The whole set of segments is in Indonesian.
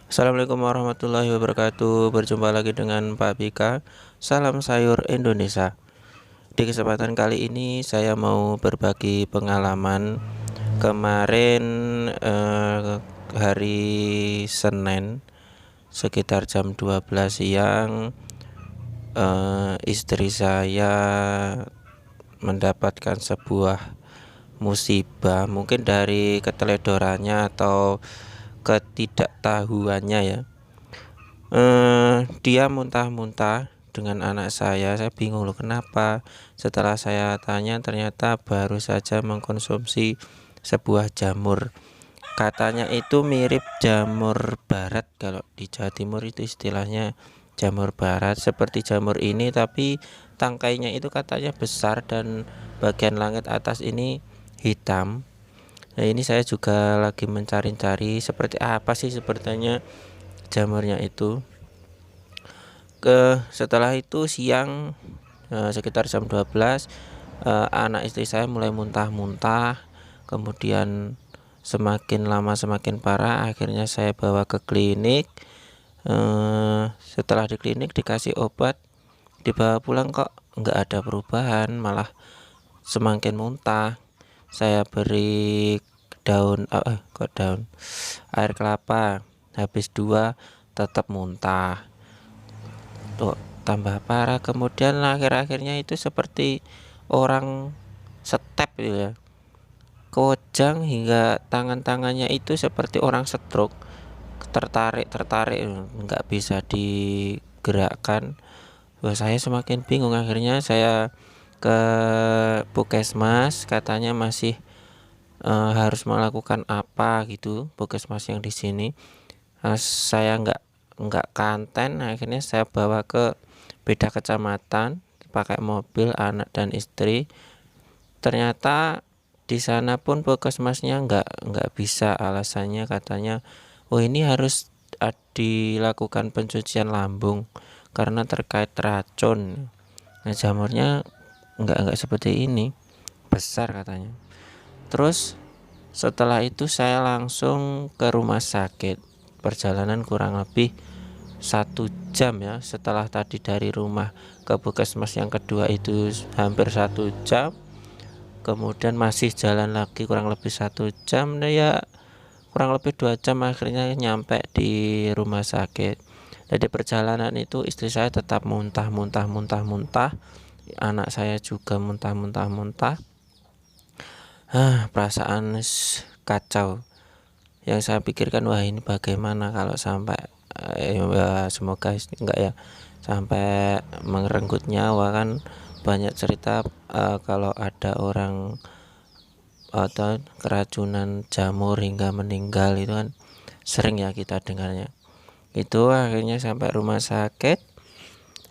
Assalamualaikum warahmatullahi wabarakatuh. Berjumpa lagi dengan Pak Bika. Salam sayur Indonesia. Di kesempatan kali ini saya mau berbagi pengalaman kemarin hari Senin sekitar jam 12 siang, istri saya mendapatkan sebuah musibah, mungkin dari keteledorannya atau ketidaktahuannya ya. Dia muntah-muntah dengan anak saya bingung loh kenapa. Setelah saya tanya ternyata baru saja mengkonsumsi sebuah jamur. Katanya itu mirip jamur barat, kalau di Jawa Timur itu istilahnya jamur barat. Seperti jamur ini tapi tangkainya itu katanya besar dan bagian langit atas ini hitam. Nah, ini saya juga lagi mencari-cari seperti apa sih sepertinya jamurnya itu. Setelah itu siang, sekitar jam 12, anak istri saya mulai muntah-muntah. Kemudian semakin lama semakin parah, akhirnya saya bawa ke klinik. Setelah di klinik dikasih obat, dibawa pulang kok nggak ada perubahan, malah semakin muntah. Saya beri daun air kelapa, habis 2 tetap muntah. Tuh, tambah parah. Kemudian akhir-akhirnya itu seperti orang step gitu ya, kojang hingga tangan-tangannya itu seperti orang stroke, tertarik nggak bisa digerakkan. Wah, saya semakin bingung. Akhirnya saya ke puskesmas, katanya masih harus melakukan apa gitu, puskesmas yang di sini. Saya nggak kanten, akhirnya saya bawa ke beda kecamatan pakai mobil anak dan istri. Ternyata di sana pun puskesmasnya nggak bisa, alasannya katanya oh ini harus dilakukan pencucian lambung karena terkait racun. Nah, jamurnya nggak seperti ini, besar katanya. Terus setelah itu saya langsung ke rumah sakit. Perjalanan kurang lebih 1 jam ya. Setelah tadi dari rumah ke puskesmas yang kedua itu hampir 1 jam, kemudian masih jalan lagi kurang lebih 1 jam. Nah ya, kurang lebih 2 jam akhirnya nyampe di rumah sakit. Dari perjalanan itu istri saya tetap muntah. Anak saya juga muntah. Perasaan kacau. Yang saya pikirkan, wah ini bagaimana kalau sampai ya semoga enggak ya sampai merenggut nyawa. Kan banyak cerita kalau ada orang atau keracunan jamur hingga meninggal, itu kan sering ya kita dengarnya. Itu akhirnya sampai rumah sakit.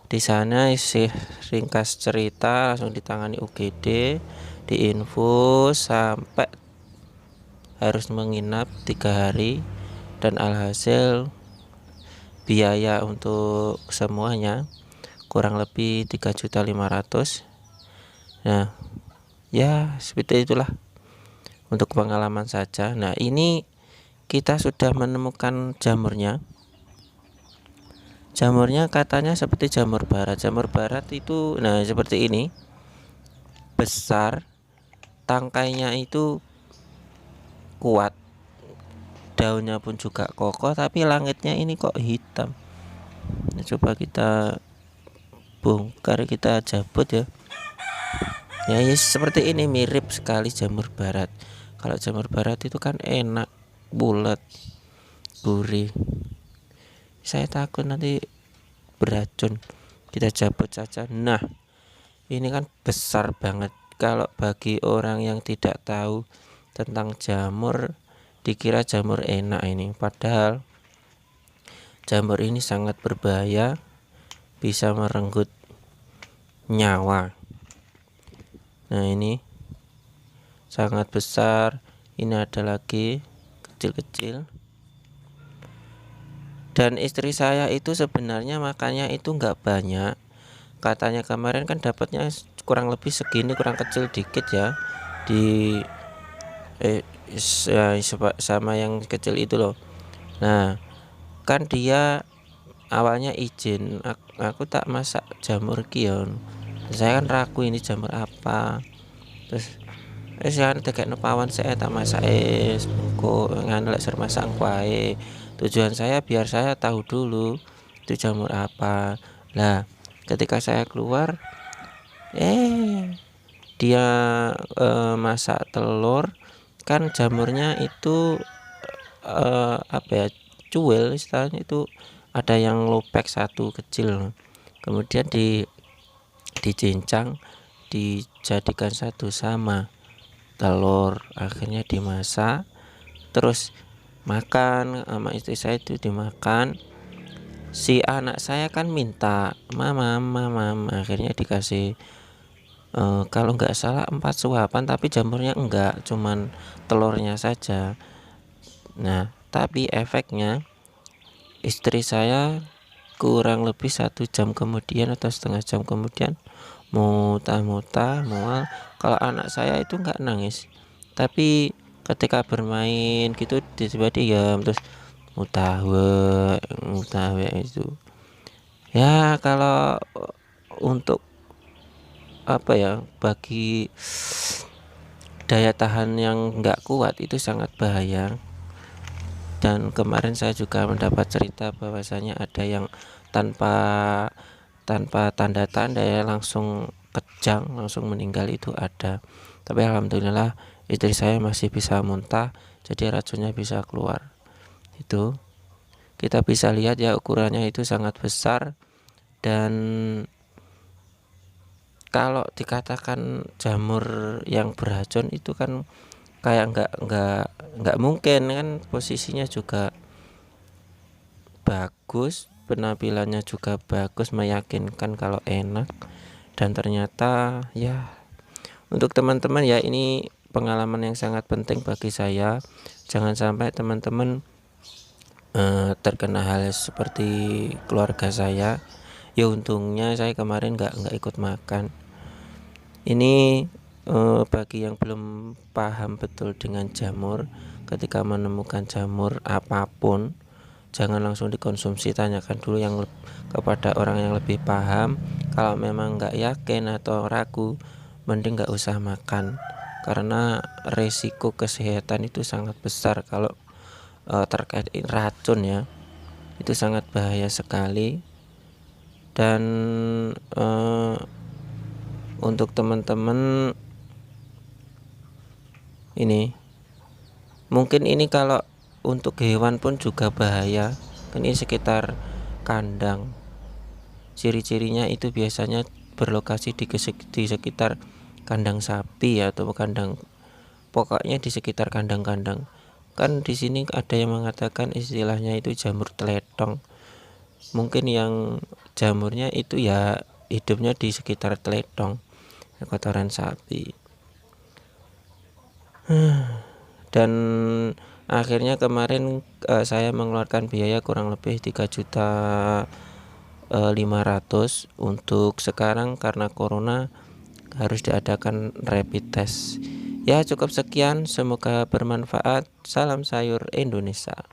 Di sana isi ringkas cerita langsung ditangani UGD, diinfus sampai harus menginap 3 hari, dan alhasil biaya untuk semuanya kurang lebih 3.500.000. Nah ya seperti itulah untuk pengalaman saja. Nah ini kita sudah menemukan jamurnya. Jamurnya katanya seperti jamur barat. Jamur barat itu nah seperti ini, besar, tangkainya itu kuat, daunnya pun juga kokoh, tapi langitnya ini kok hitam. Nah, coba kita bongkar, kita cabut ya. Ya, seperti ini, mirip sekali jamur barat. Kalau jamur barat itu kan enak, bulat, gurih. Saya takut nanti beracun. Kita cabut saja. Nah, ini kan besar banget. Kalau bagi orang yang tidak tahu tentang jamur, dikira jamur enak ini, padahal jamur ini sangat berbahaya, bisa merenggut nyawa. Nah ini sangat besar. Ini ada lagi kecil-kecil. Dan istri saya itu sebenarnya makannya itu nggak banyak. Katanya kemarin kan dapatnya kurang lebih segini, kurang kecil dikit ya. Di sama yang kecil itu loh. Nah kan dia awalnya izin aku tak masak jamur kion, saya kan ragu ini jamur apa, terus kan tekekno pawon saya tak masak engko nganu lek ser masak engko ae. Tujuan saya biar saya tahu dulu itu jamur apa. Lah, ketika saya keluar dia masak telur, kan jamurnya itu apa ya, cuil istilahnya itu, ada yang lopek satu kecil, kemudian dicincang dijadikan satu sama telur, akhirnya dimasak terus makan sama istri saya, itu dimakan. Si anak saya kan minta mama, akhirnya dikasih kalau nggak salah 4 suapan, tapi jamurnya enggak, cuman telurnya saja. Nah, tapi efeknya istri saya kurang lebih 1 jam kemudian atau setengah jam kemudian muntah-muntah, mual. Kalau anak saya itu nggak nangis, tapi ketika bermain gitu tiba-tiba diam terus muntah itu. Ya kalau untuk apa ya, bagi daya tahan yang nggak kuat itu sangat bahaya. Dan kemarin saya juga mendapat cerita bahwasanya ada yang tanpa tanda-tanda ya langsung kejang, langsung meninggal, itu ada. Tapi alhamdulillah istri saya masih bisa muntah, jadi racunnya bisa keluar. Itu kita bisa lihat ya, ukurannya itu sangat besar. Dan kalau dikatakan jamur yang beracun itu kan kayak nggak mungkin kan, posisinya juga bagus, penampilannya juga bagus, meyakinkan kalau enak. Dan ternyata ya, untuk teman-teman ya, ini pengalaman yang sangat penting bagi saya. Jangan sampai teman-teman terkena hal seperti keluarga saya. Ya untungnya saya kemarin nggak ikut makan. Ini bagi yang belum paham betul dengan jamur, ketika menemukan jamur apapun jangan langsung dikonsumsi, tanyakan dulu kepada orang yang lebih paham. Kalau memang nggak yakin atau ragu, mending nggak usah makan, karena resiko kesehatan itu sangat besar kalau terkait racun ya, itu sangat bahaya sekali. Dan untuk teman-teman ini, mungkin ini kalau untuk hewan pun juga bahaya. Ini sekitar kandang, ciri-cirinya itu biasanya berlokasi di sekitar kandang sapi atau kandang, pokoknya di sekitar kandang-kandang. Kan di sini ada yang mengatakan istilahnya itu jamur teletong. Mungkin yang jamurnya itu ya hidupnya di sekitar teletong, kotoran sapi. Dan akhirnya kemarin saya mengeluarkan biaya kurang lebih 3.500.000 untuk sekarang, karena corona harus diadakan rapid test. Ya cukup sekian, semoga bermanfaat. Salam sayur Indonesia.